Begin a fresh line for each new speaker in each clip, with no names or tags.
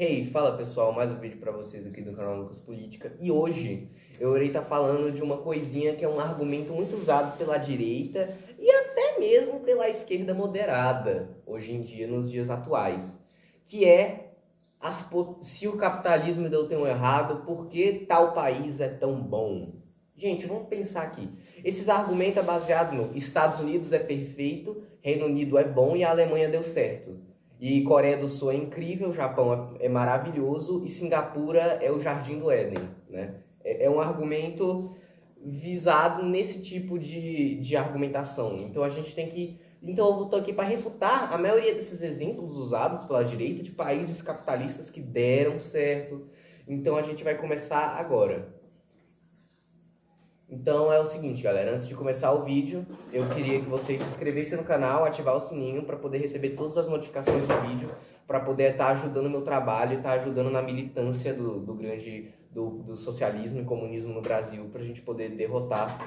Hey, fala pessoal, mais um vídeo pra vocês aqui do canal Lucas Política. E hoje eu irei estar falando de uma coisinha que é um argumento muito usado pela direita e até mesmo pela esquerda moderada, hoje em dia, nos dias atuais, que é se o capitalismo deu tão errado, por que tal país é tão bom? Gente, vamos pensar aqui. Esses argumentos é baseado no Estados Unidos é perfeito, Reino Unido é bom e a Alemanha deu certo. E Coreia do Sul é incrível, o Japão é maravilhoso e Singapura é o Jardim do Éden, né? É um argumento visado nesse tipo de argumentação. Então a gente tem que... Então eu estou aqui para refutar a maioria desses exemplos usados pela direita de países capitalistas que deram certo. Então a gente vai começar agora. Então é o seguinte, galera, antes de começar o vídeo, eu queria que vocês se inscrevessem no canal, ativar o sininho para poder receber todas as notificações do vídeo, para poder estar ajudando o meu trabalho e estar ajudando na militância do socialismo e comunismo no Brasil, para a gente poder derrotar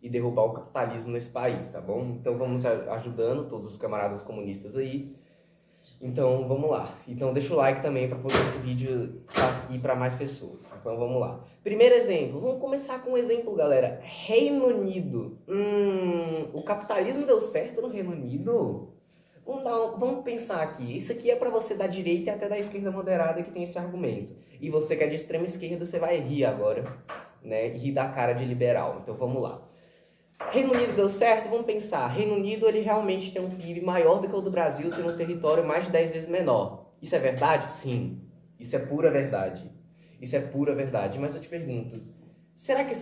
e derrubar o capitalismo nesse país, tá bom? Então vamos ajudando todos os camaradas comunistas aí. Então vamos lá. Então deixa o like também para poder esse vídeo ir para mais pessoas. Então vamos lá. Primeiro exemplo. Vamos começar com um exemplo, galera. Reino Unido. O capitalismo deu certo no Reino Unido? Vamos pensar aqui. Isso aqui é para você da direita e até da esquerda moderada que tem esse argumento. E você que é de extrema esquerda, você vai rir agora, né? Rir da cara de liberal. Então vamos lá. Reino Unido deu certo? Vamos pensar. Reino Unido ele realmente tem um PIB maior do que o do Brasil, tem um território mais de 10 vezes menor. Isso é verdade? Sim. Isso é pura verdade. Isso é pura verdade. Mas eu te pergunto, será que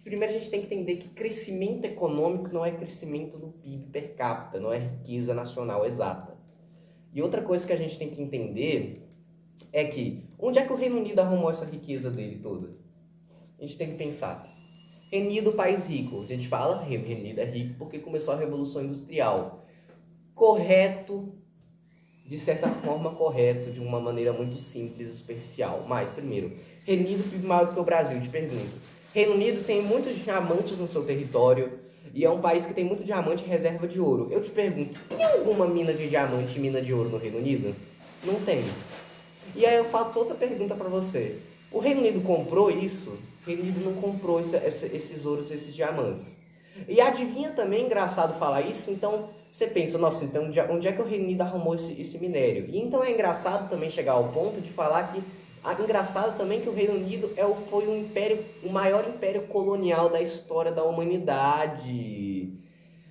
primeiro a gente tem que entender que crescimento econômico não é crescimento do PIB per capita, não é riqueza nacional exata. E outra coisa que a gente tem que entender é que onde é que o Reino Unido arrumou essa riqueza dele toda? A gente tem que pensar. Reino Unido, país rico. A gente fala, Reino Unido é rico porque começou a Revolução Industrial. Correto, de certa forma correto, de uma maneira muito simples e superficial. Mas, primeiro, Reino Unido vive maior do que o Brasil, te pergunto. Reino Unido tem muitos diamantes no seu território e é um país que tem muito diamante e reserva de ouro. Eu te pergunto, tem alguma mina de diamante e mina de ouro no Reino Unido? Não tem. E aí eu faço outra pergunta para você. O Reino Unido comprou isso? O Reino Unido não comprou esses ouros, esses diamantes. E adivinha também, engraçado falar isso, então você pensa, nossa, então onde é que o Reino Unido arrumou esse minério? E então é engraçado também chegar ao ponto de falar que, engraçado também que o Reino Unido foi o maior império colonial da história da humanidade.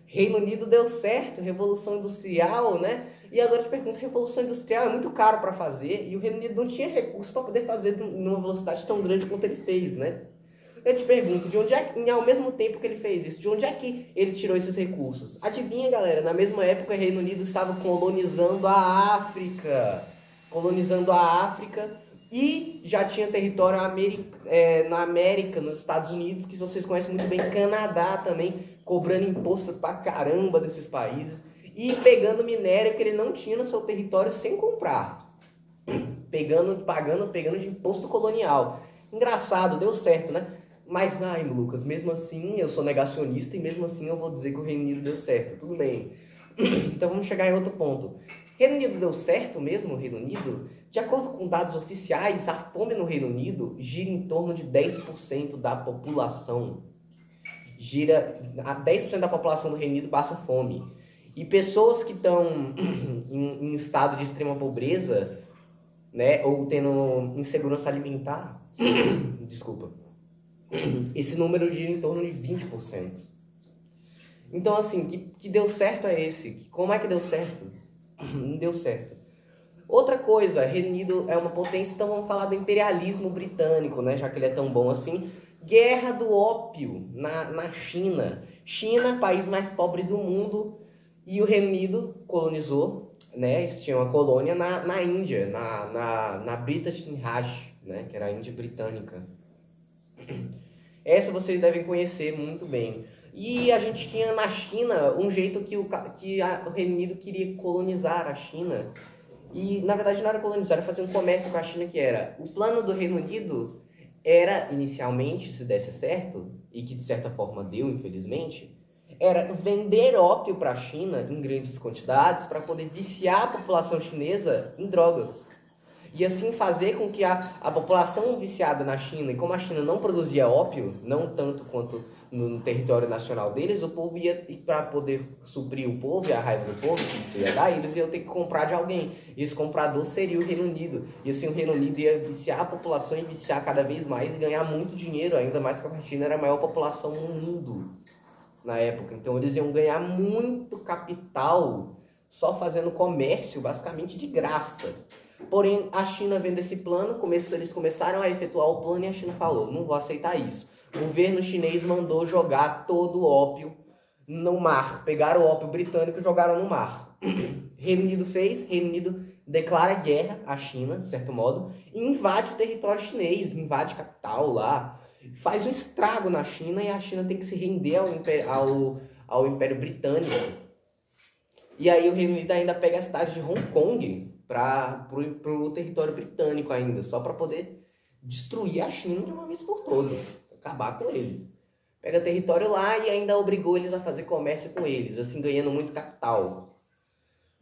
Reino Unido deu certo, Revolução Industrial, né? E agora eu te pergunto, Revolução Industrial é muito caro para fazer e o Reino Unido não tinha recurso para poder fazer numa velocidade tão grande quanto ele fez, né? Eu te pergunto, de onde é, ao mesmo tempo que ele fez isso, de onde é que ele tirou esses recursos? Adivinha, galera, na mesma época o Reino Unido estava colonizando a África. Colonizando a África e já tinha território na América, nos Estados Unidos, que vocês conhecem muito bem, Canadá também, cobrando imposto pra caramba desses países e pegando minério que ele não tinha no seu território sem comprar, pegando de imposto colonial. Engraçado, deu certo, né? Mas, ai, Lucas, mesmo assim eu sou negacionista e mesmo assim eu vou dizer que o Reino Unido deu certo. Tudo bem. Então vamos chegar em outro ponto. Reino Unido deu certo mesmo, o Reino Unido? De acordo com dados oficiais, a fome no Reino Unido gira em torno de 10% da população. A 10% da população do Reino Unido passa fome. E pessoas que estão em estado de extrema pobreza, né, ou tendo insegurança alimentar, desculpa, esse número gira em torno de 20%. Então, assim, que deu certo é esse? Como é que deu certo? Não deu certo. Outra coisa, Reino Unido é uma potência, então vamos falar do imperialismo britânico, né, já que ele é tão bom assim. Guerra do ópio na China. China, país mais pobre do mundo, e o Reino Unido colonizou, né, tinha uma colônia na Índia, na British Raj, né, que era a Índia britânica. Essa vocês devem conhecer muito bem. E a gente tinha na China um jeito que o Reino Unido queria colonizar a China. E, na verdade, não era colonizar, era fazer um comércio com a China, que era... O plano do Reino Unido era, inicialmente, se desse certo, e que de certa forma deu, infelizmente, era vender ópio para a China em grandes quantidades para poder viciar a população chinesa em drogas. e assim fazer com que a população viciada na China, e como a China não produzia ópio, não tanto quanto no território nacional deles, o povo ia, para poder suprir o povo e a raiva do povo, que isso ia dar, eles iam ter que comprar de alguém. E esse comprador seria o Reino Unido. E assim o Reino Unido ia viciar a população e viciar cada vez mais e ganhar muito dinheiro, ainda mais que a China era a maior população no mundo na época. Então eles iam ganhar muito capital só fazendo comércio, basicamente de graça. Porém, a China vendo esse plano, eles começaram a efetuar o plano e a China falou, não vou aceitar isso. O governo chinês mandou jogar todo o ópio no mar. Pegaram o ópio britânico e jogaram no mar. Reino Unido fez, Reino Unido declara guerra à China, de certo modo, e invade o território chinês, invade a capital lá, faz um estrago na China e a China tem que se render ao Império Britânico. E aí o Reino Unido ainda pega a cidade de Hong Kong para o território britânico ainda, só para poder destruir a China de uma vez por todas, acabar com eles. Pega território lá e ainda obrigou eles a fazer comércio com eles, assim ganhando muito capital,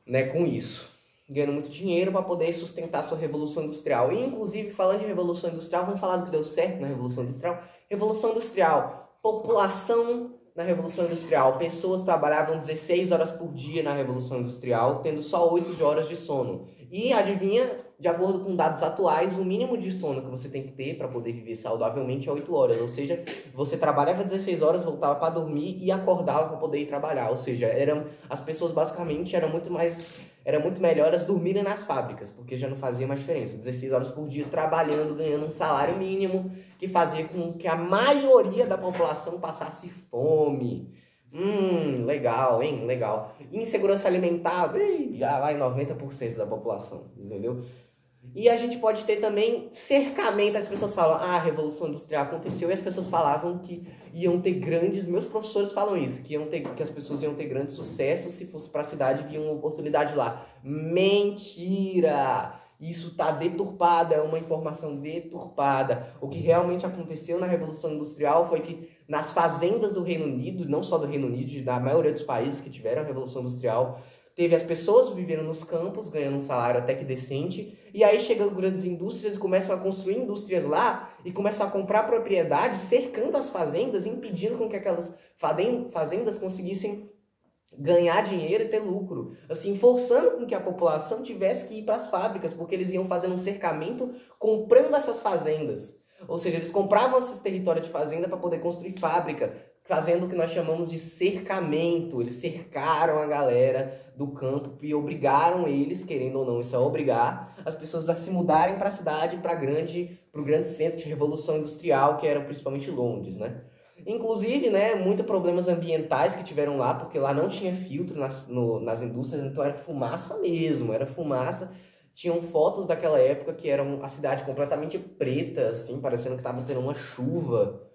né, com isso. Ganhando muito dinheiro para poder sustentar sua Revolução Industrial. E inclusive, falando de Revolução Industrial, vamos falar do que deu certo na Revolução Industrial. Revolução Industrial, população na Revolução Industrial. Pessoas trabalhavam 16 horas por dia na Revolução Industrial, tendo só 8 horas de sono. E adivinha, de acordo com dados atuais, o mínimo de sono que você tem que ter para poder viver saudavelmente é 8 horas. Ou seja, você trabalhava 16 horas, voltava para dormir e acordava para poder ir trabalhar. Ou seja, as pessoas basicamente era muito melhor as dormirem nas fábricas, porque já não fazia mais diferença. 16 horas por dia trabalhando, ganhando um salário mínimo, que fazia com que a maioria da população passasse fome. Legal, hein? Legal. Insegurança alimentar, já vai 90% da população, entendeu? E a gente pode ter também cercamento. As pessoas falam, a Revolução Industrial aconteceu, e as pessoas falavam que iam ter grandes... Meus professores falam isso, que as pessoas iam ter grande sucesso se fosse para a cidade, via uma oportunidade lá. Mentira! Isso está deturpado, é uma informação deturpada. O que realmente aconteceu na Revolução Industrial foi que nas fazendas do Reino Unido, não só do Reino Unido, da maioria dos países que tiveram a Revolução Industrial, teve as pessoas vivendo nos campos, ganhando um salário até que decente, e aí chegam grandes indústrias e começam a construir indústrias lá, e começam a comprar propriedades, cercando as fazendas, impedindo com que aquelas fazendas conseguissem ganhar dinheiro e ter lucro, assim, forçando com que a população tivesse que ir para as fábricas, porque eles iam fazendo um cercamento comprando essas fazendas. Ou seja, eles compravam esses territórios de fazenda para poder construir fábrica, fazendo o que nós chamamos de cercamento. Eles cercaram a galera do campo e obrigaram eles, querendo ou não, isso é obrigar as pessoas a se mudarem para a cidade, para o grande centro de revolução industrial, que eram principalmente Londres, né? Inclusive, né, muitos problemas ambientais que tiveram lá, porque lá não tinha filtro nas indústrias, então era fumaça mesmo, era fumaça. Tinham fotos daquela época que era a cidade completamente preta, assim, parecendo que estava tendo uma chuva.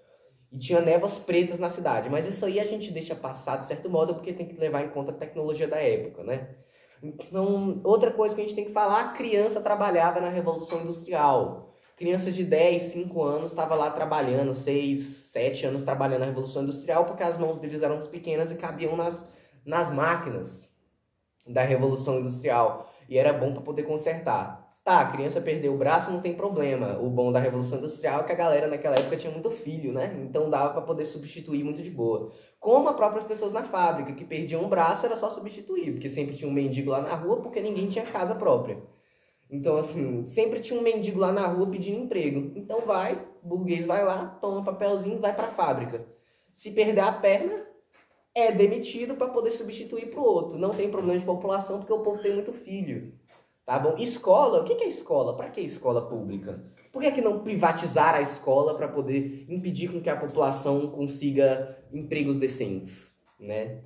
E tinha névoas pretas na cidade. Mas isso aí a gente deixa passar, de certo modo, porque tem que levar em conta a tecnologia da época, né? Então, outra coisa que a gente tem que falar, a criança trabalhava na Revolução Industrial. Crianças de 10, 5 anos estavam lá trabalhando, 6, 7 anos trabalhando na Revolução Industrial, porque as mãos deles eram pequenas e cabiam nas máquinas da Revolução Industrial. E era bom para poder consertar. Tá, a criança perdeu o braço, não tem problema. O bom da Revolução Industrial é que a galera naquela época tinha muito filho, né? Então dava para poder substituir muito de boa. Como as próprias pessoas na fábrica, que perdiam um braço, era só substituir, porque sempre tinha um mendigo lá na rua, porque ninguém tinha casa própria. Então, assim, sempre tinha um mendigo lá na rua pedindo emprego. Então o burguês vai lá, toma um papelzinho, vai para a fábrica. Se perder a perna, é demitido para poder substituir para o outro. Não tem problema de população, porque o povo tem muito filho. Tá bom? Escola, o que é escola? Para que escola pública? Por que não privatizar a escola para poder impedir com que a população consiga empregos decentes, né?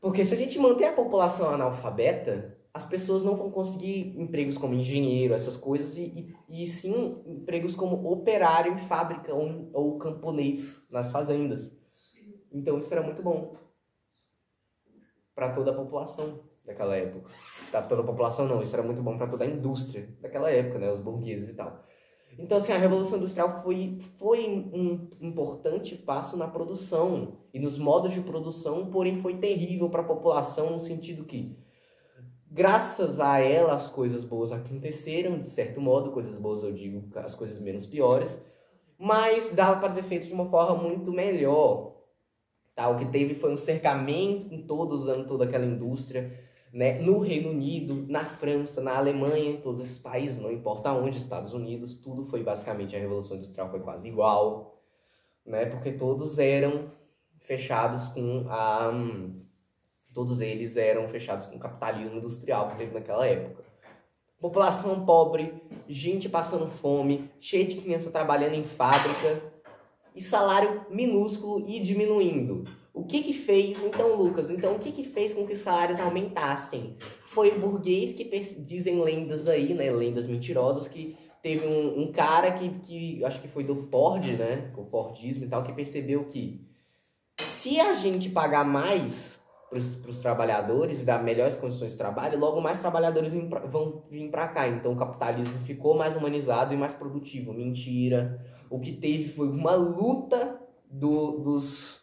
Porque se a gente manter a população analfabeta, as pessoas não vão conseguir empregos como engenheiro, essas coisas, e sim empregos como operário em fábrica ou camponês nas fazendas. Então isso era muito bom para toda a população daquela época. Para toda a população não, isso era muito bom para toda a indústria daquela época, né, os burgueses e tal. Então, assim, a Revolução Industrial foi um importante passo na produção e nos modos de produção, porém foi terrível para a população no sentido que Graças a ela, as coisas boas aconteceram, de certo modo, coisas boas eu digo, as coisas menos piores, mas dava para ter feito de uma forma muito melhor. Tá? O que teve foi um cercamento em todos os anos, toda aquela indústria, né? No Reino Unido, na França, na Alemanha, em todos esses países, não importa onde, Estados Unidos, tudo foi basicamente, a Revolução Industrial foi quase igual, né? Porque todos eram fechados com a... Todos eles eram fechados com o capitalismo industrial que teve naquela época. População pobre, gente passando fome, cheia de criança trabalhando em fábrica e salário minúsculo e diminuindo. O que que fez, então, Lucas? Então, o que que fez com que os salários aumentassem? Foi o burguês que, dizem lendas aí, né, lendas mentirosas, que teve um cara que acho que foi do Ford, né, o Fordismo e tal, que percebeu que se a gente pagar mais para os trabalhadores e dar melhores condições de trabalho, logo mais trabalhadores vão vir para cá. Então, o capitalismo ficou mais humanizado e mais produtivo. Mentira. O que teve foi uma luta dos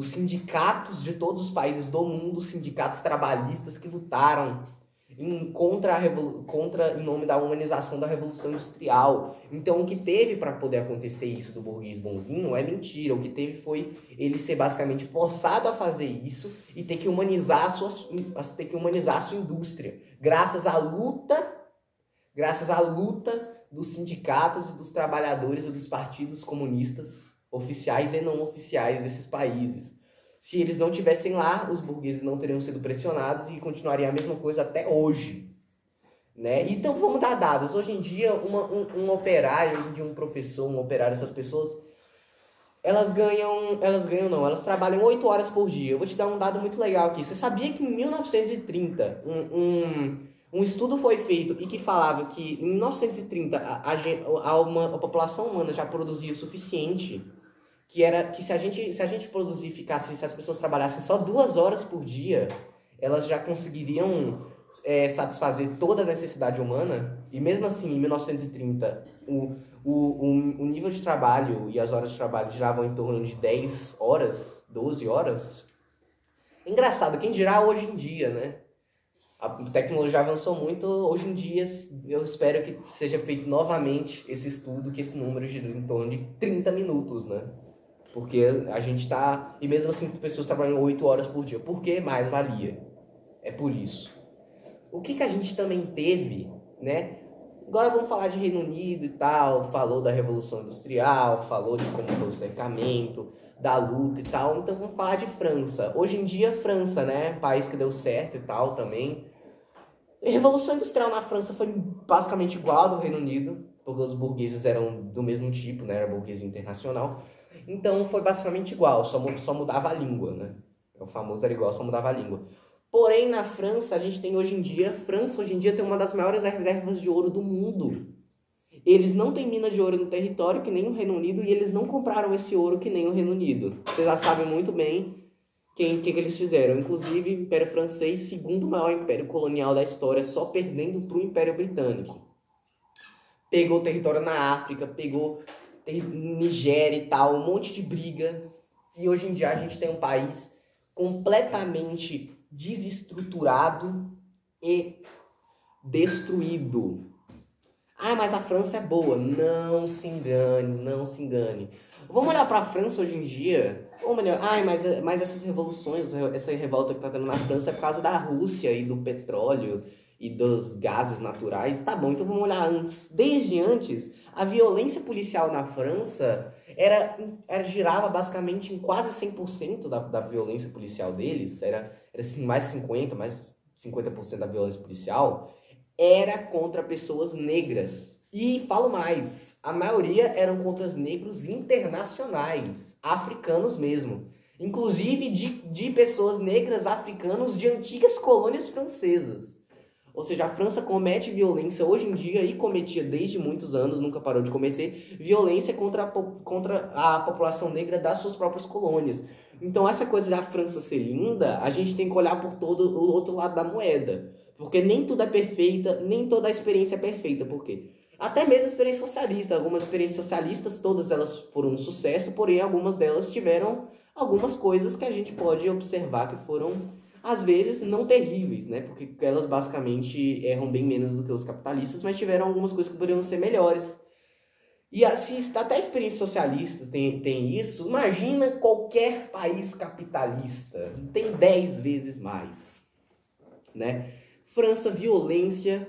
sindicatos de todos os países do mundo, sindicatos trabalhistas que lutaram em nome da humanização da Revolução Industrial. Então, o que teve para poder acontecer isso do burguês bonzinho é mentira. O que teve foi ele ser basicamente forçado a fazer isso e ter que humanizar a sua indústria, graças à luta dos sindicatos e dos trabalhadores e dos partidos comunistas oficiais e não oficiais desses países. Se eles não tivessem lá, os burgueses não teriam sido pressionados e continuaria a mesma coisa até hoje, né? Então vamos dar dados. Hoje em dia, um operário, hoje em dia um professor, um operário, essas pessoas, elas trabalham 8 horas por dia. Eu vou te dar um dado muito legal aqui. Você sabia que em 1930, um estudo foi feito e que falava que em 1930 a população humana já produzia o suficiente, que se a gente se as pessoas trabalhassem só 2 horas por dia, elas já conseguiriam satisfazer toda a necessidade humana. E mesmo assim, em 1930, o nível de trabalho e as horas de trabalho giravam em torno de 10 horas, 12 horas. Engraçado, quem dirá hoje em dia, né? A tecnologia avançou muito, hoje em dia eu espero que seja feito novamente esse estudo, que esse número gira em torno de 30 minutos, né? Porque a gente tá... E mesmo assim, as pessoas trabalham 8 horas por dia. Por que mais valia? É por isso. O que a gente também teve, né? Agora vamos falar de Reino Unido e tal. Falou da Revolução Industrial, falou de como foi o cercamento, da luta e tal. Então vamos falar de França. Hoje em dia, França, né? País que deu certo e tal também. A Revolução Industrial na França foi basicamente igual ao do Reino Unido, porque os burgueses eram do mesmo tipo, né? Era burguesia internacional. Então foi basicamente igual, só mudava a língua, né? O famoso era igual, só mudava a língua. Porém, na França, a gente tem hoje em dia... França, hoje em dia, tem uma das maiores reservas de ouro do mundo. Eles não têm mina de ouro no território, que nem o Reino Unido, e eles não compraram esse ouro que nem o Reino Unido. Vocês já sabem muito bem o que eles fizeram. Inclusive, o Império Francês, segundo maior império colonial da história, só perdendo para o Império Britânico. Pegou território na África, pegou Nigéria e tal, um monte de briga. E hoje em dia a gente tem um país completamente desestruturado e destruído. Ah, mas a França é boa. Não se engane, não se engane. Vamos olhar para a França hoje em dia. Ou melhor, mas essas revoluções, essa revolta que está tendo na França é por causa da Rússia e do petróleo e dos gases naturais. Tá bom, então vamos olhar antes. Desde antes, a violência policial na França girava basicamente em quase 100% da violência policial deles. Era assim, mais 50% da violência policial era contra pessoas negras. E falo mais, a maioria eram contra negros internacionais, africanos mesmo. Inclusive de pessoas negras africanos de antigas colônias francesas. Ou seja, a França comete violência hoje em dia e cometia desde muitos anos, nunca parou de cometer, violência contra a população negra das suas próprias colônias. Então essa coisa da França ser linda, a gente tem que olhar por todo o outro lado da moeda. Porque nem tudo é perfeita, nem toda a experiência é perfeita. Por quê? Até mesmo a experiência socialista. Algumas experiências socialistas, todas elas foram um sucesso, porém algumas delas tiveram algumas coisas que a gente pode observar que foram Às vezes não terríveis, né? Porque elas basicamente erram bem menos do que os capitalistas, mas tiveram algumas coisas que poderiam ser melhores. E assim, até experiências socialistas tem isso, imagina qualquer país capitalista, tem 10 vezes mais, né? França, violência.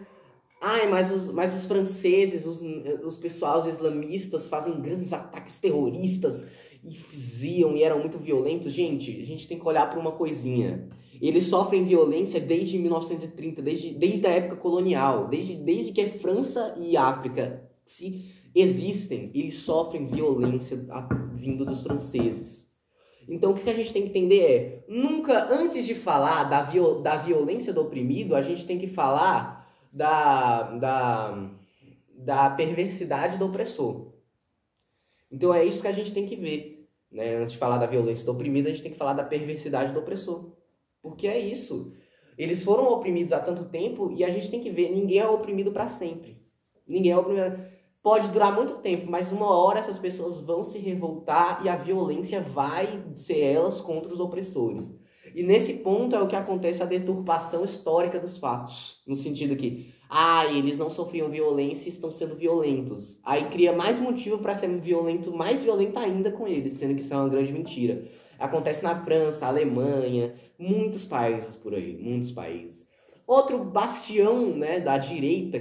Ai, mas os franceses, os pessoal, os islamistas fazem grandes ataques terroristas e faziam e eram muito violentos. Gente, a gente tem que olhar para uma coisinha. Eles sofrem violência desde 1930, desde a época colonial, desde que a França e África se existem, eles sofrem violência vindo dos franceses. Então, o que a gente tem que entender é, nunca, antes de falar da violência do oprimido, a gente tem que falar da perversidade do opressor. Então, é isso que a gente tem que ver, né? Antes de falar da violência do oprimido, a gente tem que falar da perversidade do opressor. Porque é isso. Eles foram oprimidos há tanto tempo e a gente tem que ver, ninguém é oprimido para sempre. Ninguém é oprimido. Pode durar muito tempo, mas uma hora essas pessoas vão se revoltar e a violência vai ser elas contra os opressores. E nesse ponto é o que acontece a deturpação histórica dos fatos. No sentido que, eles não sofriam violência e estão sendo violentos. Aí cria mais motivo para ser violento, mais violento ainda com eles, sendo que isso é uma grande mentira. Acontece na França, Alemanha, muitos países por aí, muitos países. Outro bastião, né, da direita,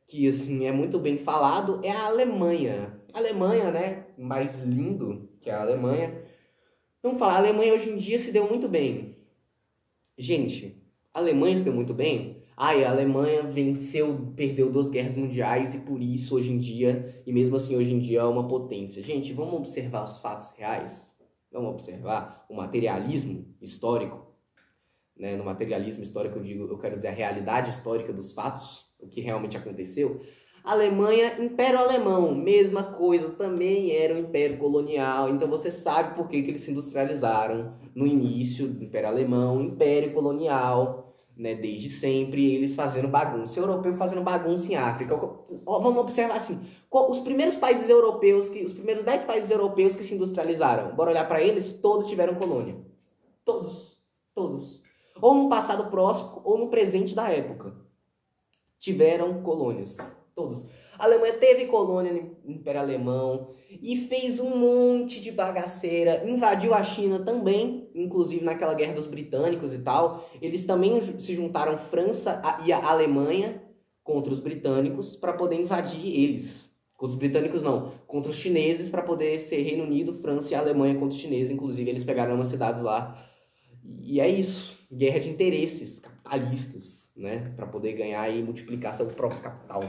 que assim, é muito bem falado, é a Alemanha. A Alemanha, né, mais lindo que a Alemanha. Vamos falar, a Alemanha hoje em dia se deu muito bem. Gente, a Alemanha se deu muito bem? A Alemanha venceu, perdeu 2 guerras mundiais e por isso hoje em dia, e mesmo assim hoje em dia é uma potência. Gente, vamos observar os fatos reais? Vamos observar o materialismo histórico? Né? No materialismo histórico eu quero dizer a realidade histórica dos fatos, o que realmente aconteceu. Alemanha, Império Alemão, mesma coisa, também era um império colonial, então você sabe por que eles se industrializaram no início do Império Alemão, império colonial, né, desde sempre, eles fazendo bagunça, europeu fazendo bagunça em África. Vamos observar assim, os primeiros países europeus, os primeiros 10 países europeus que se industrializaram, bora olhar para eles, todos tiveram colônia. Todos. Ou no passado próximo, ou no presente da época. Tiveram colônias. Todos. A Alemanha teve colônia no Império Alemão e fez um monte de bagaceira. Invadiu a China também, inclusive naquela guerra dos britânicos e tal. Eles também se juntaram, França e a Alemanha, contra os britânicos para poder invadir eles. Contra os britânicos não, contra os chineses para poder ser Reino Unido, França e Alemanha contra os chineses. Inclusive eles pegaram umas cidades lá. E é isso. Guerra de interesses capitalistas, né? Para poder ganhar e multiplicar seu próprio capital.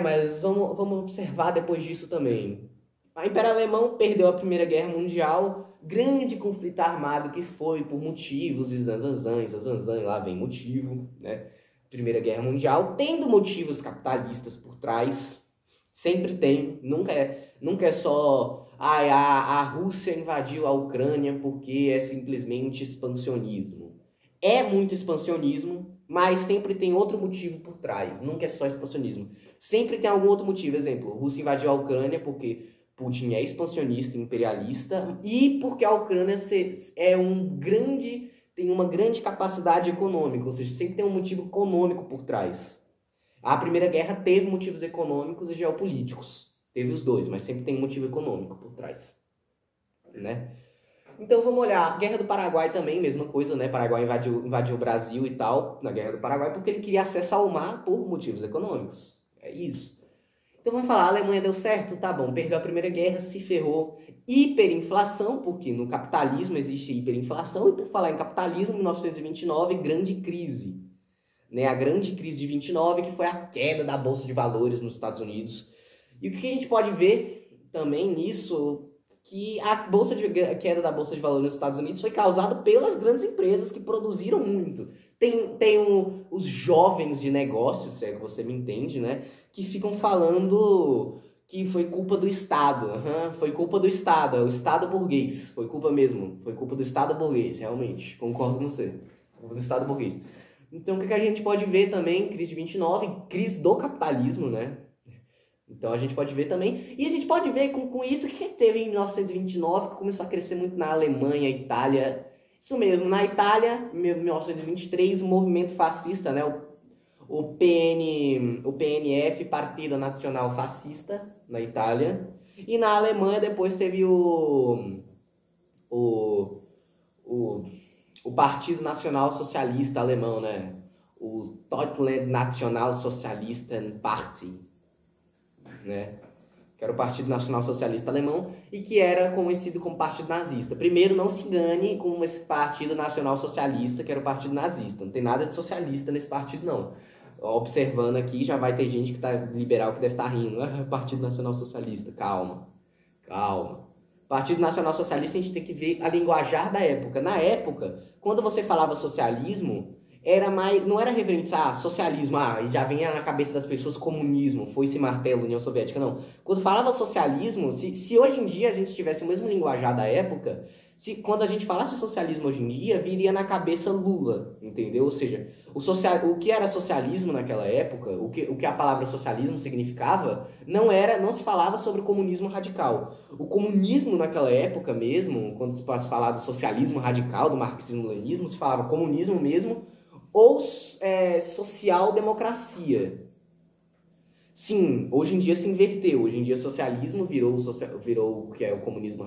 Mas vamos observar depois disso também. O Império Alemão perdeu a Primeira Guerra Mundial, grande conflito armado que foi por motivos, e zanzanzan, lá vem motivo, né? Primeira Guerra Mundial, tendo motivos capitalistas por trás, sempre tem, nunca é só a Rússia invadiu a Ucrânia porque é simplesmente expansionismo. É muito expansionismo, mas sempre tem outro motivo por trás, nunca é só expansionismo. Sempre tem algum outro motivo, exemplo, a Rússia invadiu a Ucrânia porque Putin é expansionista, imperialista, e porque a Ucrânia tem uma grande capacidade econômica, ou seja, sempre tem um motivo econômico por trás. A Primeira Guerra teve motivos econômicos e geopolíticos, teve os dois, mas sempre tem um motivo econômico por trás, né? Então vamos olhar, Guerra do Paraguai também, mesma coisa, né? Paraguai invadiu o Brasil e tal, na Guerra do Paraguai, porque ele queria acesso ao mar por motivos econômicos. É isso. Então vamos falar, a Alemanha deu certo? Tá bom, perdeu a Primeira Guerra, se ferrou. Hiperinflação, porque no capitalismo existe hiperinflação, e por falar em capitalismo, 1929, grande crise. Né? A grande crise de 29, que foi a queda da Bolsa de Valores nos Estados Unidos. E o que a gente pode ver também nisso, que a queda da Bolsa de Valores nos Estados Unidos foi causada pelas grandes empresas que produziram muito. Tem os jovens de negócios, se é que você me entende, né? Que ficam falando que foi culpa do Estado. Foi culpa do Estado, é o Estado burguês. Foi culpa mesmo, foi culpa do Estado burguês, realmente. Concordo com você. Culpa do Estado burguês. Então, o que a gente pode ver também? Crise de 29, crise do capitalismo, né? Então, a gente pode ver também. E a gente pode ver com isso que teve em 1929, que começou a crescer muito na Alemanha, Itália.
Isso mesmo, na Itália, em 1923, o movimento fascista, né, o PNF, Partida Nacional Fascista, na Itália. E na Alemanha depois teve o, o, o Partido Nacional Socialista Alemão, né? O Deutschland Nationalsozialisten Party, né? Que era o Partido Nacional Socialista Alemão e que era conhecido como Partido Nazista. Primeiro, não se engane com esse Partido Nacional Socialista, que era o Partido Nazista. Não tem nada de socialista nesse partido, não. Observando aqui, já vai ter gente que tá liberal que deve estar rindo. Ah, Partido Nacional Socialista. Calma, calma. Partido Nacional Socialista, a gente tem que ver a linguajar da época. Na época, quando você falava socialismo, era mais, não era referente a socialismo, e já vinha na cabeça das pessoas comunismo, foi esse martelo, União Soviética, não. Quando falava socialismo, se hoje em dia a gente tivesse o mesmo linguajar da época, quando a gente falasse socialismo hoje em dia, viria na cabeça Lula, entendeu? Ou seja, o que era socialismo naquela época, o que a palavra socialismo significava, não se falava sobre o comunismo radical. O comunismo naquela época mesmo, quando se falava do socialismo radical, do marxismo-leninismo, se falava comunismo mesmo, ou social-democracia. Sim, hoje em dia se inverteu. Hoje em dia socialismo virou o que é o comunismo.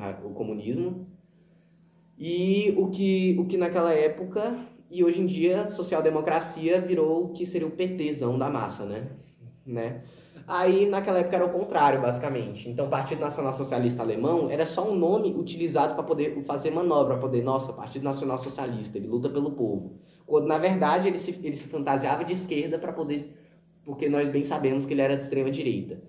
E o que naquela época, e hoje em dia, social-democracia virou o que seria o PTzão da massa, né? Aí naquela época era o contrário, basicamente. Então, Partido Nacional Socialista Alemão era só um nome utilizado para poder fazer manobra, para poder, nossa, Partido Nacional Socialista, ele luta pelo povo. Quando, na verdade, ele se fantasiava de esquerda para poder... Porque nós bem sabemos que ele era de extrema direita.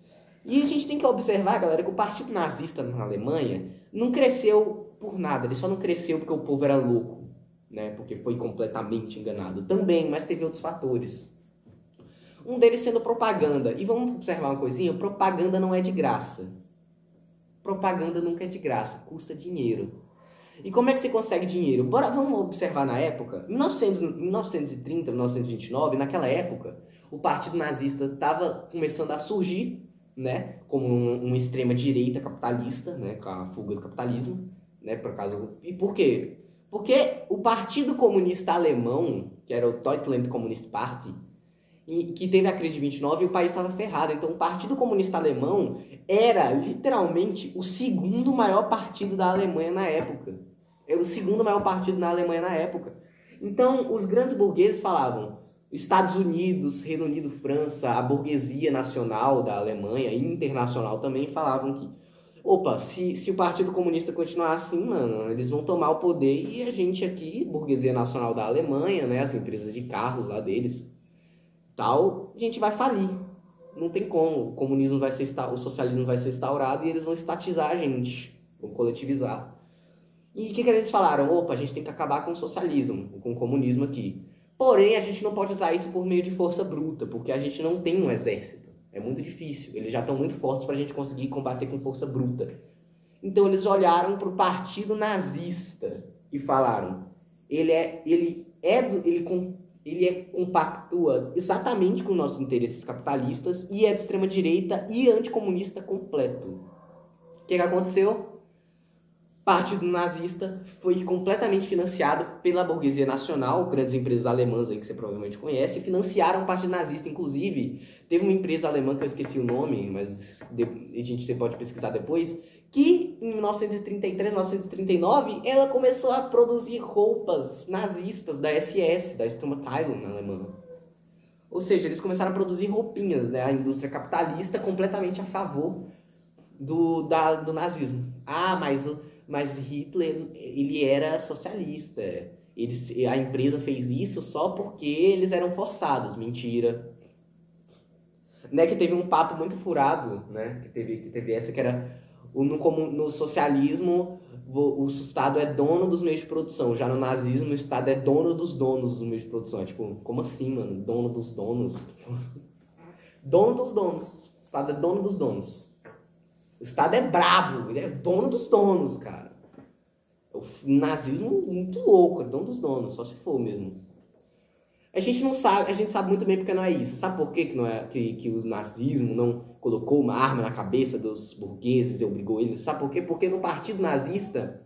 E a gente tem que observar, galera, que o Partido Nazista na Alemanha não cresceu por nada. Ele só não cresceu porque o povo era louco, né? Porque foi completamente enganado. Também, mas teve outros fatores. Um deles sendo propaganda. E vamos observar uma coisinha, propaganda não é de graça. Propaganda nunca é de graça, custa dinheiro. E como é que você consegue dinheiro? Vamos observar na época. Em 1930, 1929, naquela época, o Partido Nazista estava começando a surgir, né, como uma extrema direita capitalista, né, com a fuga do capitalismo, né, E por quê? Porque o Partido Comunista Alemão, que era o Deutschland Kommunist Party, que teve a crise de 29 e o país estava ferrado. Então o Partido Comunista Alemão era literalmente o segundo maior partido da Alemanha na época. Era o segundo maior partido na Alemanha na época. Então os grandes burgueses falavam, Estados Unidos, Reino Unido, França, a burguesia nacional da Alemanha e internacional também falavam que, opa, se o Partido Comunista continuar assim, mano, eles vão tomar o poder e a gente aqui, burguesia nacional da Alemanha, né, as empresas de carros lá deles, tal, a gente vai falir. Não tem como. O comunismo vai ser o socialismo vai ser instaurado e eles vão estatizar a gente, vão coletivizar. E o que eles falaram? Opa, a gente tem que acabar com o socialismo, com o comunismo aqui. Porém, a gente não pode usar isso por meio de força bruta, porque a gente não tem um exército. É muito difícil. Eles já estão muito fortes para a gente conseguir combater com força bruta. Então eles olharam para o partido nazista e falaram: ele compactua exatamente com nossos interesses capitalistas e é de extrema direita e anticomunista completo. O que aconteceu? O Partido Nazista foi completamente financiado pela burguesia nacional, grandes empresas alemãs aí que você provavelmente conhece, financiaram o Partido Nazista. Inclusive, teve uma empresa alemã que eu esqueci o nome, mas você pode pesquisar depois, que em 1933, 1939, ela começou a produzir roupas nazistas da SS, da Sturmabteilung na Alemanha. Ou seja, eles começaram a produzir roupinhas, né? A indústria capitalista completamente a favor do nazismo. Ah, mas Hitler, ele era socialista. A empresa fez isso só porque eles eram forçados. Mentira. Né, que teve um papo muito furado, né? Que teve essa que era... No socialismo, o Estado é dono dos meios de produção. Já no nazismo, o Estado é dono dos meios de produção. É tipo, como assim, mano? Dono dos donos? Dono dos donos. O Estado é dono dos donos. O Estado é brabo. Ele é dono dos donos, cara. O nazismo muito louco. É dono dos donos. Só se for mesmo. A gente não sabe, a gente sabe muito bem porque não é isso. Sabe por que não é que o nazismo não colocou uma arma na cabeça dos burgueses e obrigou eles? Sabe por quê? Porque no partido nazista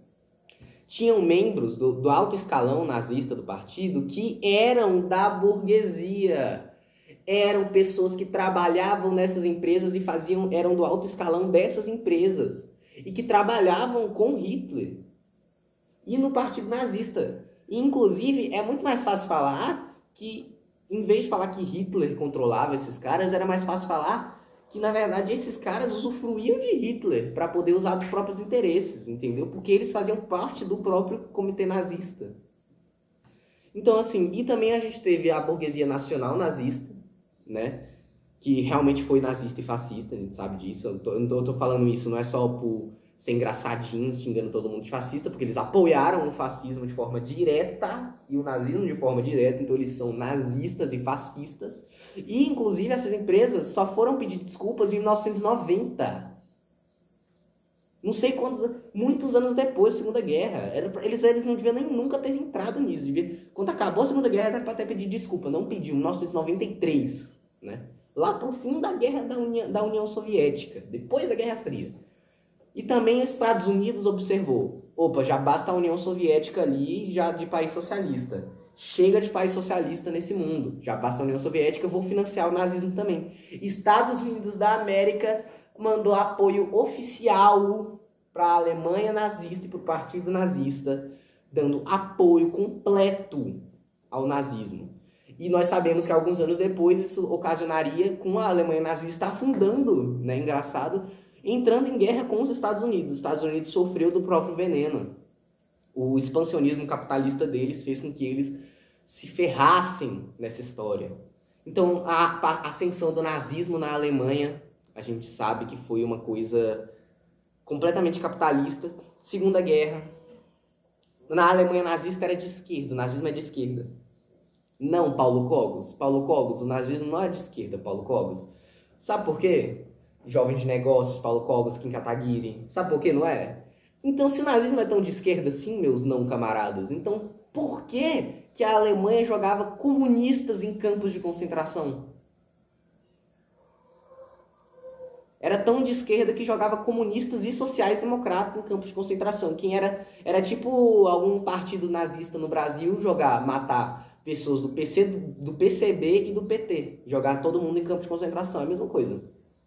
tinham membros do alto escalão nazista do partido que eram da burguesia. Eram pessoas que trabalhavam nessas empresas e eram do alto escalão dessas empresas. E que trabalhavam com Hitler. E no partido nazista. E, inclusive, é muito mais fácil falar que, em vez de falar que Hitler controlava esses caras, era mais fácil falar que, na verdade, esses caras usufruíam de Hitler para poder usar dos próprios interesses, entendeu? Porque eles faziam parte do próprio comitê nazista. Então, assim, e também a gente teve a burguesia nacional nazista, né? Que realmente foi nazista e fascista, a gente sabe disso. Eu não tô falando isso, não é só por ser engraçadinho, xingando todo mundo de fascista, porque eles apoiaram o fascismo de forma direta e o nazismo de forma direta, então eles são nazistas e fascistas. E, inclusive, essas empresas só foram pedir desculpas em 1990. Não sei quantos, muitos anos depois da Segunda Guerra. Eles não deviam nem nunca ter entrado nisso. Quando acabou a Segunda Guerra, era para até pedir desculpa. Não pediu, em 1993, né? Lá pro fim da guerra da União Soviética, depois da Guerra Fria. E também os Estados Unidos observou, opa, já basta a União Soviética ali, já de país socialista. Chega de país socialista nesse mundo. Já basta a União Soviética, eu vou financiar o nazismo também. Estados Unidos da América mandou apoio oficial para a Alemanha nazista e para o Partido Nazista, dando apoio completo ao nazismo. E nós sabemos que alguns anos depois isso ocasionaria com a Alemanha nazista afundando, né, engraçado, entrando em guerra com os Estados Unidos. Os Estados Unidos sofreu do próprio veneno. O expansionismo capitalista deles fez com que eles se ferrassem nessa história. Então, a ascensão do nazismo na Alemanha, a gente sabe que foi uma coisa completamente capitalista. Segunda Guerra. Na Alemanha nazista era de esquerda, o nazismo é de esquerda. Não, Paulo Cogos. Paulo Cogos, o nazismo não é de esquerda, Paulo Cogos. Sabe por quê? Jovem de negócios, Paulo Cogos, Kim Kataguiri. Sabe por que não é? Então, se o nazismo é tão de esquerda assim, meus não camaradas, então por que a Alemanha jogava comunistas em campos de concentração? Era tão de esquerda que jogava comunistas e sociais-democratas em campos de concentração. Quem era tipo algum partido nazista no Brasil matar pessoas do PCB e do PT. Jogar todo mundo em campos de concentração, é a mesma coisa.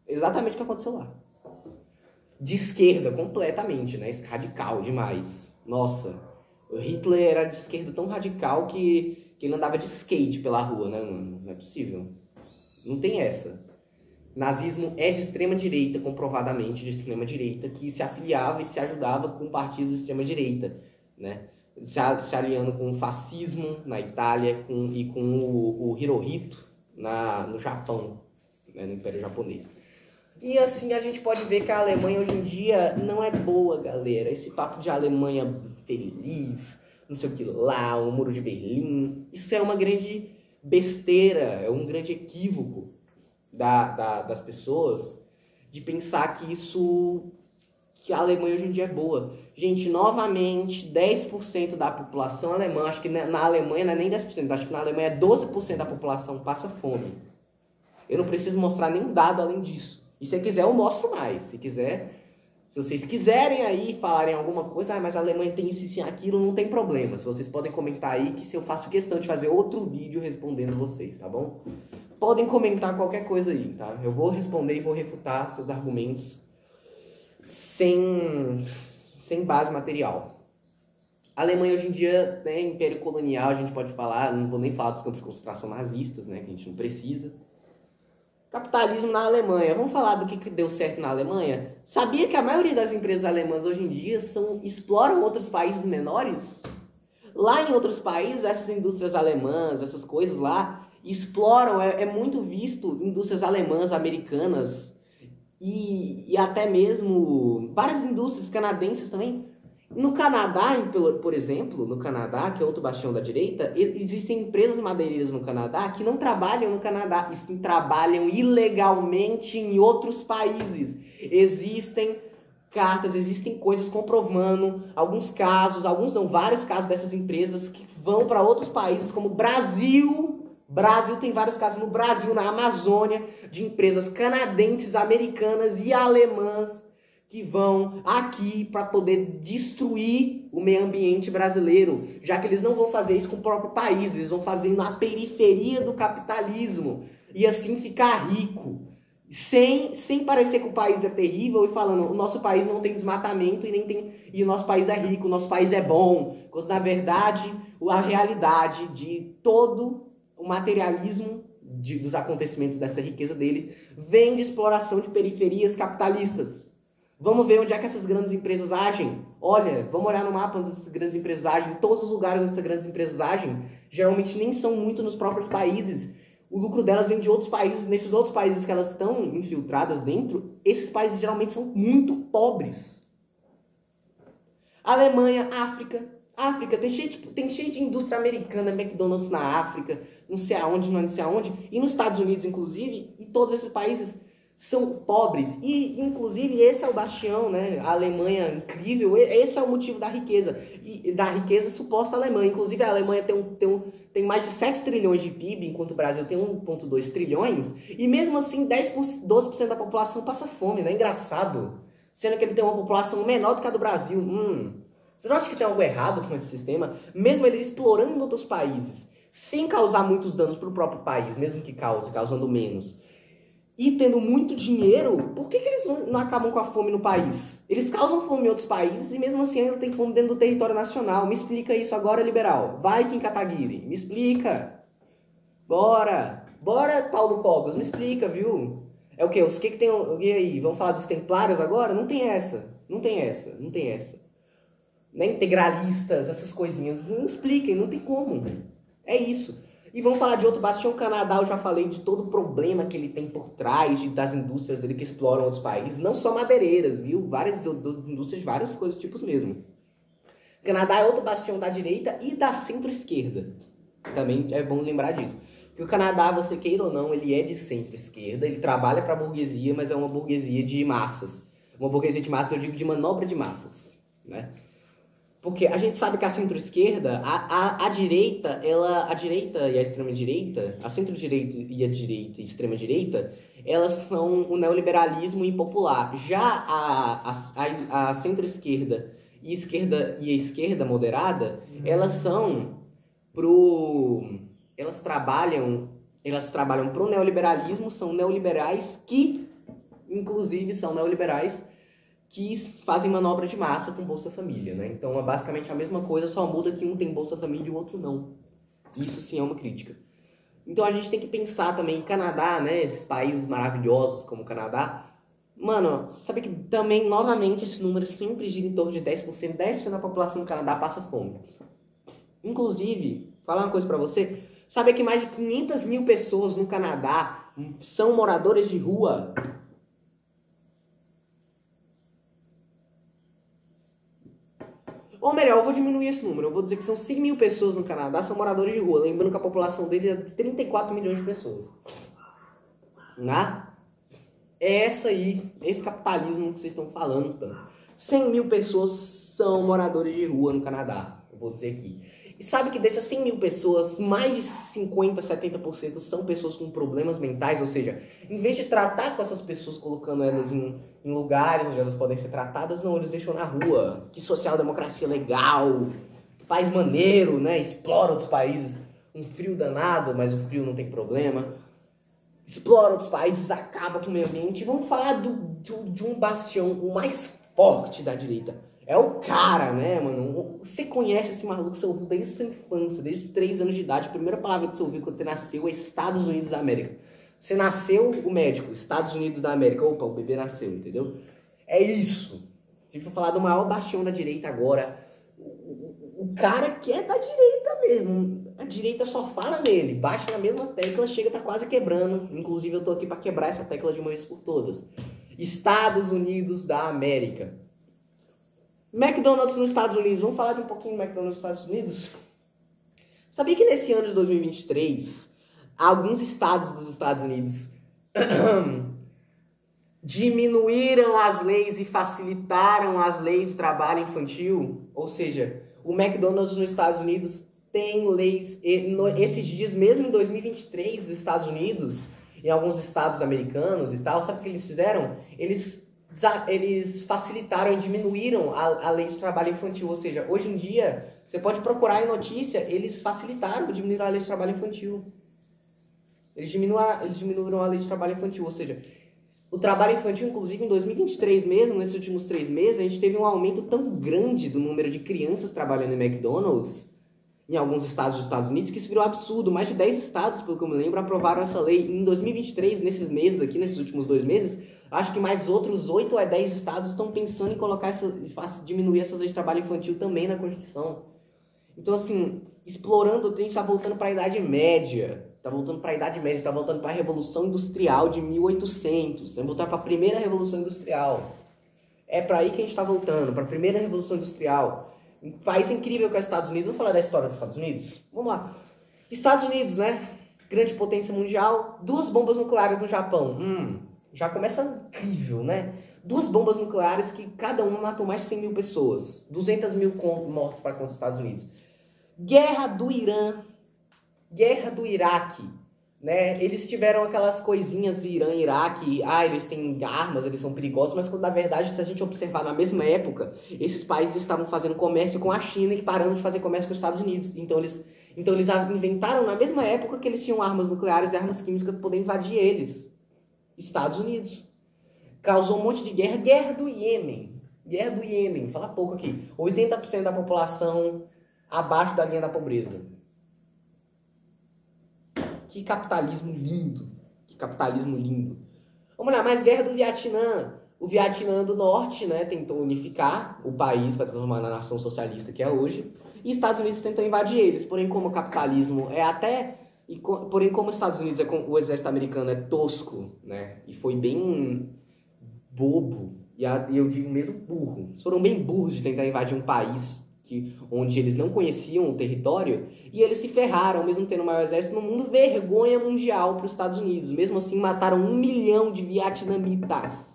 Exatamente o que aconteceu lá. De esquerda, completamente, né? Radical demais. Nossa, o Hitler era de esquerda tão radical que ele andava de skate pela rua, né, mano? Não é possível. Não tem essa. Nazismo é de extrema direita, comprovadamente de extrema direita, que se afiliava e se ajudava com partidos de extrema direita, né? Se aliando com o fascismo na Itália e com o Hirohito no Japão, né, no Império Japonês. E assim a gente pode ver que a Alemanha hoje em dia não é boa, galera. Esse papo de Alemanha feliz, não sei o que lá, o Muro de Berlim, isso é uma grande besteira, é um grande equívoco das pessoas de pensar que a Alemanha hoje em dia é boa. Gente, novamente, 10% da população alemã, acho que na Alemanha não é nem 10%, acho que na Alemanha 12% da população passa fome. Eu não preciso mostrar nenhum dado além disso. E se quiser, eu mostro mais. Se vocês quiserem aí falarem alguma coisa, mas a Alemanha tem isso e aquilo, não tem problema. Se vocês podem comentar aí, que se eu faço questão de fazer outro vídeo respondendo vocês, tá bom? Podem comentar qualquer coisa aí, tá? Eu vou responder e vou refutar seus argumentos sem base material. A Alemanha hoje em dia, né, império colonial, a gente pode falar, não vou nem falar dos campos de concentração nazistas, né, que a gente não precisa. Capitalismo na Alemanha. Vamos falar do que deu certo na Alemanha? Sabia que a maioria das empresas alemãs hoje em dia exploram outros países menores? Lá em outros países, essas indústrias alemãs, essas coisas lá, exploram, é muito visto indústrias alemãs, americanas e até mesmo várias indústrias canadenses também. No Canadá, por exemplo, no Canadá, que é outro bastião da direita, existem empresas madeireiras no Canadá que não trabalham no Canadá, trabalham ilegalmente em outros países. Existem cartas, existem coisas comprovando vários casos dessas empresas que vão para outros países, como Brasil. Brasil tem vários casos no Brasil, na Amazônia, de empresas canadenses, americanas e alemãs que vão aqui para poder destruir o meio ambiente brasileiro, já que eles não vão fazer isso com o próprio país, eles vão fazer na periferia do capitalismo e assim ficar rico, sem parecer que o país é terrível e falando o nosso país não tem desmatamento e o nosso país é rico, o nosso país é bom, quando na verdade a realidade de todo o materialismo dos acontecimentos dessa riqueza dele vem de exploração de periferias capitalistas. Vamos ver onde é que essas grandes empresas agem. Olha, vamos olhar no mapa onde essas grandes empresas agem. Todos os lugares onde essas grandes empresas agem, geralmente nem são muito nos próprios países. O lucro delas vem de outros países. Nesses outros países que elas estão infiltradas dentro, esses países geralmente são muito pobres. Alemanha, África, tem cheio de indústria americana, McDonald's na África, não sei aonde, não sei aonde, e nos Estados Unidos, inclusive, e todos esses países são pobres, e inclusive esse é o bastião, né? A Alemanha incrível, esse é o motivo da riqueza, e da riqueza suposta alemã. Inclusive a Alemanha tem mais de 7 trilhões de PIB, enquanto o Brasil tem 1,2 trilhões, e mesmo assim 12% da população passa fome, né? Engraçado, sendo que ele tem uma população menor do que a do Brasil. Você não acha que tem algo errado com esse sistema? Mesmo ele explorando outros países, sem causar muitos danos para o próprio país, mesmo que causando menos, e tendo muito dinheiro, por que eles não acabam com a fome no país? Eles causam fome em outros países e mesmo assim ainda tem fome dentro do território nacional. Me explica isso agora, liberal. Vai, Kim Kataguiri, me explica. Bora, Paulo Cogos, me explica, viu? É o quê? Os que tem... E aí, vamos falar dos templários agora? Não tem essa. Né? Integralistas, essas coisinhas. Não expliquem, não tem como. É isso. E vamos falar de outro bastião, o Canadá. Eu já falei de todo o problema que ele tem por trás das indústrias dele que exploram outros países. Não só madeireiras, viu? Várias indústrias de vários coisas tipos mesmo. O Canadá é outro bastião da direita e da centro-esquerda. Também é bom lembrar disso. Porque o Canadá, você queira ou não, ele é de centro-esquerda. Ele trabalha para a burguesia, mas é uma burguesia de massas. Uma burguesia de massas, eu digo de manobra de massas, né? Porque a gente sabe que a centro-esquerda, a direita e a extrema-direita, a centro-direita e a direita e extrema-direita, elas são o neoliberalismo impopular. Já a centro-esquerda e a esquerda moderada, elas trabalham pro neoliberalismo, são neoliberais que, inclusive, são neoliberais que fazem manobra de massa com Bolsa Família, né? Então é basicamente a mesma coisa, só muda que um tem Bolsa Família e o outro não. Isso sim é uma crítica. Então a gente tem que pensar também em Canadá, né? Esses países maravilhosos como o Canadá. Mano, sabe que também, novamente, esse número sempre gira em torno de 10%. 10% da população do Canadá passa fome. Inclusive, falar uma coisa pra você, sabe que mais de 500 mil pessoas no Canadá são moradores de rua? Ou melhor, eu vou diminuir esse número. Eu vou dizer que são 5 mil pessoas no Canadá são moradores de rua. Lembrando que a população dele é de 34 milhões de pessoas. Né? É esse capitalismo que vocês estão falando tanto. 100 mil pessoas são moradores de rua no Canadá. Eu vou dizer aqui. E sabe que dessas 100 mil pessoas, mais de 50, 70% são pessoas com problemas mentais, ou seja, em vez de tratar com essas pessoas, colocando elas em lugares onde elas podem ser tratadas, não, eles deixam na rua. Que social-democracia legal, que país maneiro, né? Explora outros países, um frio danado, mas o frio não tem problema. Explora outros países, acaba com o meio ambiente. Vamos falar de um bastião, o mais forte da direita. É o cara, né, mano? Você conhece esse maluco, você ouviu desde sua infância, desde os 3 anos de idade. A primeira palavra que você ouviu quando você nasceu é Estados Unidos da América. Você nasceu, o médico, Estados Unidos da América. Opa, o bebê nasceu, entendeu? É isso. Se for falar do maior bastião da direita agora, o cara que é da direita mesmo. A direita só fala nele, bate na mesma tecla, chega, tá quase quebrando. Inclusive eu tô aqui pra quebrar essa tecla de uma vez por todas. Estados Unidos da América. McDonald's nos Estados Unidos. Vamos falar de um pouquinho do McDonald's nos Estados Unidos? Sabia que nesse ano de 2023, alguns estados dos Estados Unidos diminuíram as leis e facilitaram as leis de trabalho infantil? Ou seja, o McDonald's nos Estados Unidos tem leis... Esses dias, mesmo em 2023, nos Estados Unidos, em alguns estados americanos e tal, sabe o que eles fizeram? Eles eles facilitaram e diminuíram a lei de trabalho infantil. Ou seja, hoje em dia, você pode procurar em notícia, eles facilitaram e diminuíram a lei de trabalho infantil. Eles diminuíram a lei de trabalho infantil. Ou seja, o trabalho infantil, inclusive em 2023 mesmo, nesses últimos 3 meses, a gente teve um aumento tão grande do número de crianças trabalhando em McDonald's, em alguns estados dos Estados Unidos, que isso virou absurdo. Mais de 10 estados, pelo que eu me lembro, aprovaram essa lei. Em 2023, nesses meses aqui, nesses últimos 2 meses, acho que mais outros 8 a 10 estados estão pensando em colocar diminuir essas leis de trabalho infantil também na Constituição. Então, assim, explorando, a gente está voltando para a Idade Média. Está voltando para a Idade Média, está voltando para a Revolução Industrial de 1800. Vamos voltar para a primeira Revolução Industrial. É para aí que a gente está voltando, para a primeira Revolução Industrial. Um país incrível que é os Estados Unidos. Vamos falar da história dos Estados Unidos? Vamos lá. Estados Unidos, né? Grande potência mundial. 2 bombas nucleares no Japão. Já começa incrível, né? 2 bombas nucleares que cada uma matou mais de 100 mil pessoas. 200 mil mortos para contra os Estados Unidos. Guerra do Irã. Guerra do Iraque, né? Eles tiveram aquelas coisinhas de Irã e Iraque, eles têm armas, eles são perigosos, mas quando na verdade, se a gente observar na mesma época, esses países estavam fazendo comércio com a China e parando de fazer comércio com os Estados Unidos. Então eles inventaram na mesma época que eles tinham armas nucleares e armas químicas para poder invadir eles. Estados Unidos. Causou um monte de guerra. Guerra do Iêmen. Guerra do Iêmen, fala pouco aqui. 80% da população abaixo da linha da pobreza. Que capitalismo lindo. Que capitalismo lindo. Vamos lá, mais guerra do Vietnã. O Vietnã do Norte, né, tentou unificar o país para transformar na nação socialista que é hoje. E Estados Unidos tentou invadir eles. Porém, como o capitalismo é até... Porém, como os Estados Unidos, o exército americano é tosco, né, e foi bem bobo, e eu digo mesmo burro. Eles foram bem burros de tentar invadir um país onde eles não conheciam o território, e eles se ferraram, mesmo tendo o maior exército no mundo, vergonha mundial para os Estados Unidos. Mesmo assim, mataram 1 milhão de vietnamitas.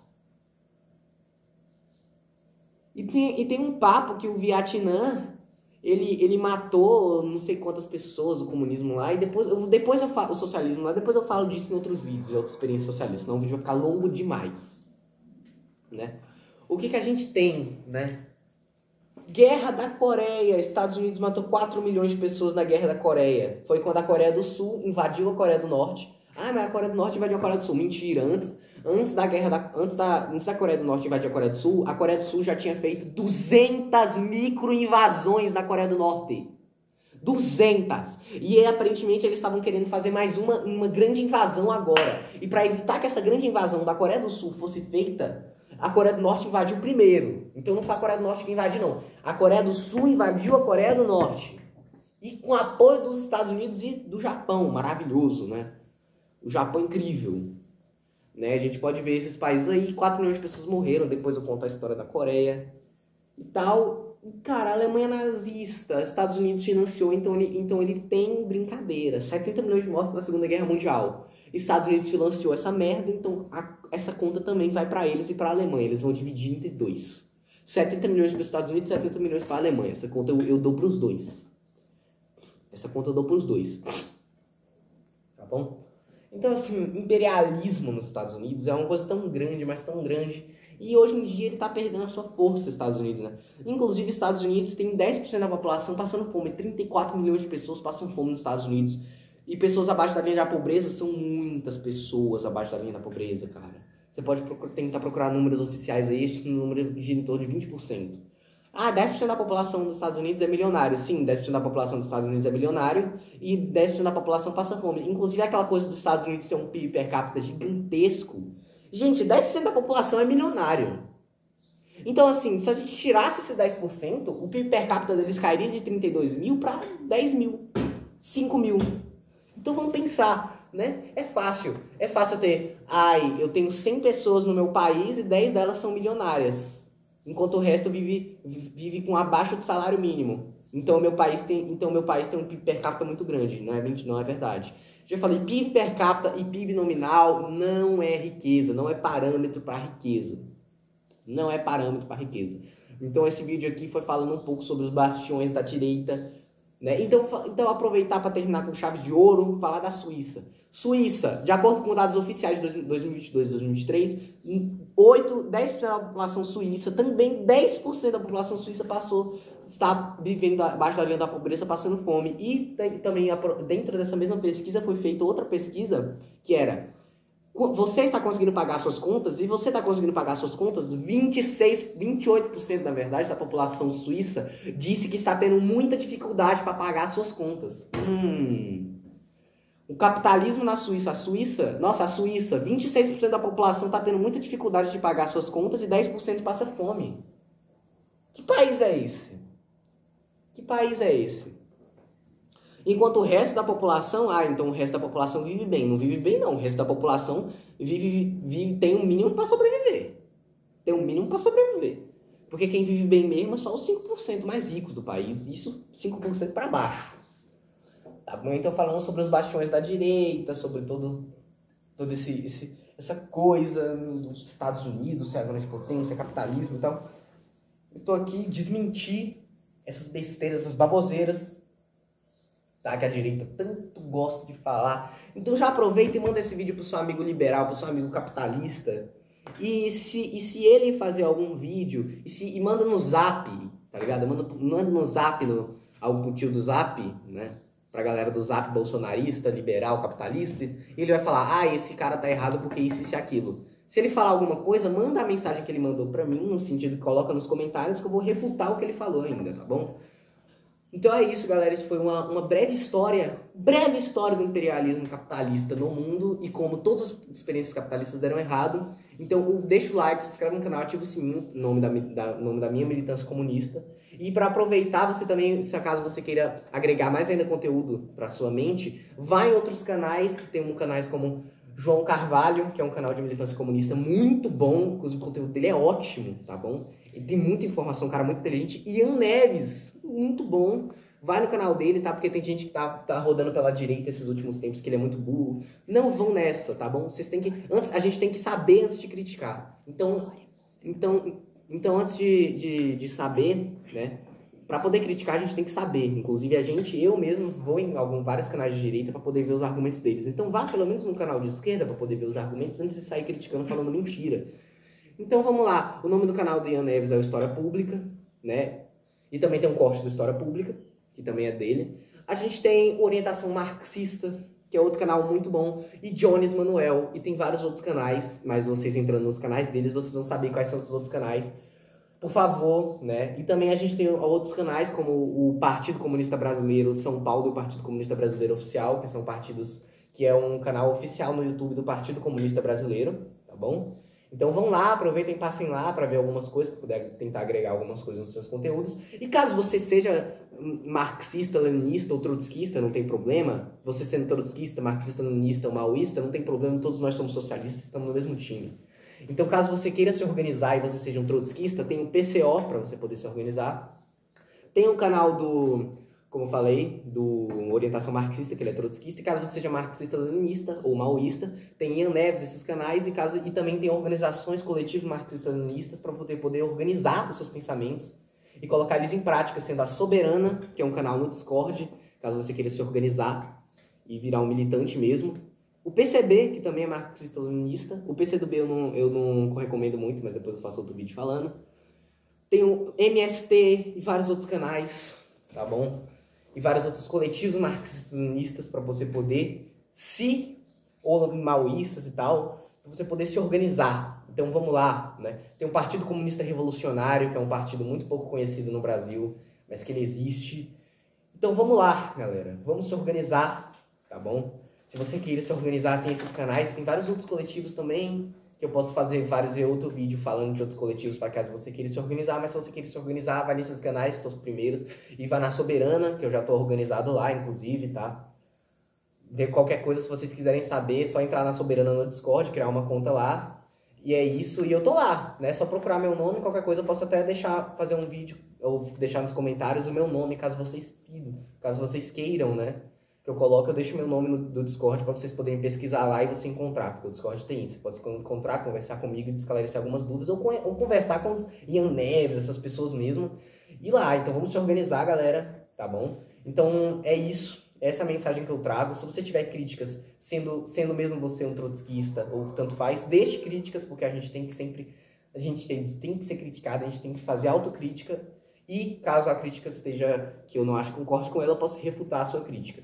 E tem um papo que o Vietnã, ele matou não sei quantas pessoas, o comunismo lá, e depois eu falo, o socialismo lá, depois eu falo disso em outros vídeos, em outras experiências socialistas, senão o vídeo vai ficar longo demais, né? O que a gente tem, né? Guerra da Coreia. Estados Unidos matou 4 milhões de pessoas na Guerra da Coreia. Foi quando a Coreia do Sul invadiu a Coreia do Norte. Mas a Coreia do Norte invadiu a Coreia do Sul. Mentira. Antes da Coreia do Norte invadir a Coreia do Sul já tinha feito 200 micro-invasões na Coreia do Norte. 200. E aparentemente eles estavam querendo fazer mais uma grande invasão agora. E para evitar que essa grande invasão da Coreia do Sul fosse feita, a Coreia do Norte invadiu primeiro. Então não foi a Coreia do Norte que invadiu, não. A Coreia do Sul invadiu a Coreia do Norte. E com apoio dos Estados Unidos e do Japão. Maravilhoso, né? O Japão incrível. Né? A gente pode ver esses países aí. 4 milhões de pessoas morreram. Depois eu conto a história da Coreia. E tal. E, cara, a Alemanha nazista. Estados Unidos financiou. Então ele tem brincadeira. 70 milhões de mortos na Segunda Guerra Mundial. Estados Unidos financiou essa merda, então essa conta também vai para eles e para a Alemanha. Eles vão dividir entre 2. 70 milhões para os Estados Unidos e 70 milhões para a Alemanha. Essa conta eu dou para os 2. Essa conta eu dou para os 2. Tá bom? Então, assim, imperialismo nos Estados Unidos é uma coisa tão grande, mas tão grande. E hoje em dia ele tá perdendo a sua força, Estados Unidos, né? Inclusive, Estados Unidos tem 10% da população passando fome. 34 milhões de pessoas passam fome nos Estados Unidos. E pessoas abaixo da linha da pobreza são muitas pessoas abaixo da linha da pobreza, cara. Você pode tentar procurar números oficiais aí, acho que o número gira em torno de 20%. 10% da população dos Estados Unidos é milionário. Sim, 10% da população dos Estados Unidos é milionário e 10% da população passa fome. Inclusive aquela coisa dos Estados Unidos ter um PIB per capita gigantesco. Gente, 10% da população é milionário. Então, assim, se a gente tirasse esse 10%, o PIB per capita deles cairia de 32 mil para 10 mil, 5 mil. Então vamos pensar, né? É fácil ter, eu tenho 100 pessoas no meu país e 10 delas são milionárias, enquanto o resto vive com abaixo do salário mínimo. Então meu país tem um PIB per capita muito grande, não é verdade. Já falei, PIB per capita e PIB nominal não é riqueza, não é parâmetro para riqueza. Não é parâmetro para riqueza. Então esse vídeo aqui foi falando um pouco sobre os bastiões da direita, né? Então aproveitar para terminar com chaves de ouro, falar da Suíça. Suíça, de acordo com dados oficiais de 2022 e 2023, 10% da população suíça, também 10% da população suíça está vivendo abaixo da linha da pobreza, passando fome. E também, dentro dessa mesma pesquisa, foi feita outra pesquisa, que era: você está conseguindo pagar suas contas? E você está conseguindo pagar suas contas? 28% na verdade, da população suíça disse que está tendo muita dificuldade para pagar suas contas. O capitalismo na Suíça, a Suíça, 26% da população está tendo muita dificuldade de pagar suas contas e 10% passa fome. Que país é esse? Que país é esse? Enquanto o resto da população, então o resto da população vive bem. Não vive bem, não. O resto da população tem um mínimo para sobreviver. Tem um mínimo para sobreviver. Porque quem vive bem mesmo é só os 5% mais ricos do país. Isso 5% para baixo. Tá bom? Então falando sobre os bastiões da direita, sobre todo essa coisa dos Estados Unidos, ser a grande potência, capitalismo e tal. Estou aqui desmentir essas besteiras, essas baboseiras, tá? Que a direita tanto gosta de falar. Então já aproveita e manda esse vídeo pro seu amigo liberal, pro seu amigo capitalista. E se ele fazer algum vídeo, e manda no zap, tá ligado? Manda no zap, ao tio do zap, né? Pra galera do zap bolsonarista, liberal, capitalista, e ele vai falar: esse cara tá errado porque isso e aquilo. Se ele falar alguma coisa, manda a mensagem que ele mandou pra mim, no sentido que coloca nos comentários, que eu vou refutar o que ele falou ainda, tá bom? Então é isso, galera. Isso foi uma breve história do imperialismo capitalista no mundo e como todas as experiências capitalistas deram errado. Então deixa o like, se inscreve no canal, ativa o sininho, nome da minha militância comunista. E para aproveitar, você também, se acaso você queira agregar mais ainda conteúdo para sua mente, vai em outros canais, que tem canais como João Carvalho, que é um canal de militância comunista muito bom, o conteúdo dele é ótimo, tá bom? Ele tem muita informação, um cara muito inteligente. Ian Neves, muito bom. Vai no canal dele, tá? Porque tem gente que tá rodando pela direita esses últimos tempos, que ele é muito burro. Não vão nessa, tá bom? Vocês têm que... a gente tem que saber antes de criticar. Então antes de saber, né? Pra poder criticar, a gente tem que saber. Inclusive, eu mesmo vou em vários canais de direita pra poder ver os argumentos deles. Então vá pelo menos no canal de esquerda pra poder ver os argumentos antes de sair criticando, falando mentira. Então vamos lá, o nome do canal do Ian Neves é o História Pública, né? E também tem um corte do História Pública, que também é dele. A gente tem Orientação Marxista, que é outro canal muito bom, e Jones Manuel, e tem vários outros canais, mas vocês entrando nos canais deles, vocês vão saber quais são os outros canais. Por favor, né? E também a gente tem outros canais, como o Partido Comunista Brasileiro São Paulo e o Partido Comunista Brasileiro Oficial, que são partidos, que é um canal oficial no YouTube do Partido Comunista Brasileiro, tá bom? Então vão lá, aproveitem e passem lá para ver algumas coisas, para poder tentar agregar algumas coisas nos seus conteúdos. E caso você seja marxista, leninista ou trotskista, não tem problema. Você sendo trotskista, marxista, leninista ou maoísta, não tem problema, todos nós somos socialistas, estamos no mesmo time. Então caso você queira se organizar e você seja um trotskista, tem o PCO para você poder se organizar. Tem o canal como eu falei, do Orientação Marxista, que ele é trotskista, e caso você seja marxista-leninista ou maoísta, tem Ian Neves, esses canais, e também tem organizações coletivas marxistas-leninistas para poder organizar os seus pensamentos e colocar eles em prática, sendo a Soberana, que é um canal no Discord, caso você queira se organizar e virar um militante mesmo. O PCB, que também é marxista-leninista. O PCdoB eu não recomendo muito, mas depois eu faço outro vídeo falando. Tem o MST e vários outros canais, tá bom? E vários outros coletivos marxistas para você poder ou maoístas e tal, para você poder se organizar. Então vamos lá, né? Tem o Partido Comunista Revolucionário, que é um partido muito pouco conhecido no Brasil, mas que ele existe. Então vamos lá, galera. Vamos se organizar, tá bom? Se você queira se organizar, tem esses canais, tem vários outros coletivos também, que eu posso fazer outro vídeo falando de outros coletivos para caso você queira se organizar, mas se você queira se organizar, vai nesses canais, são os primeiros, e vai na Soberana, que eu já estou organizado lá, inclusive, tá? De qualquer coisa, se vocês quiserem saber, é só entrar na Soberana no Discord, criar uma conta lá, e é isso, e eu tô lá, né? É só procurar meu nome, qualquer coisa eu posso até fazer um vídeo, ou deixar nos comentários o meu nome, caso vocês queiram, né? Que eu deixo meu nome do Discord para vocês poderem pesquisar lá e você encontrar, porque o Discord tem isso, você pode encontrar, conversar comigo e esclarecer algumas dúvidas, ou conversar com os Ian Neves, essas pessoas mesmo, e lá. Então vamos se organizar, galera, tá bom? Então é isso, Essa é a mensagem que eu trago. Se você tiver críticas, sendo mesmo você um trotskista ou tanto faz, deixe críticas, porque a gente tem que sempre... A gente tem que ser criticado, a gente tem que fazer autocrítica. E caso a crítica esteja que eu não acho que concorde com ela, eu posso refutar a sua crítica.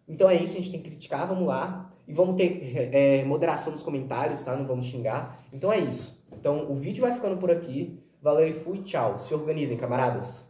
Então é isso, a gente tem que criticar, vamos lá. E vamos ter moderação nos comentários, tá? Não vamos xingar. Então é isso. Então o vídeo vai ficando por aqui. Valeu e fui, tchau. Se organizem, camaradas.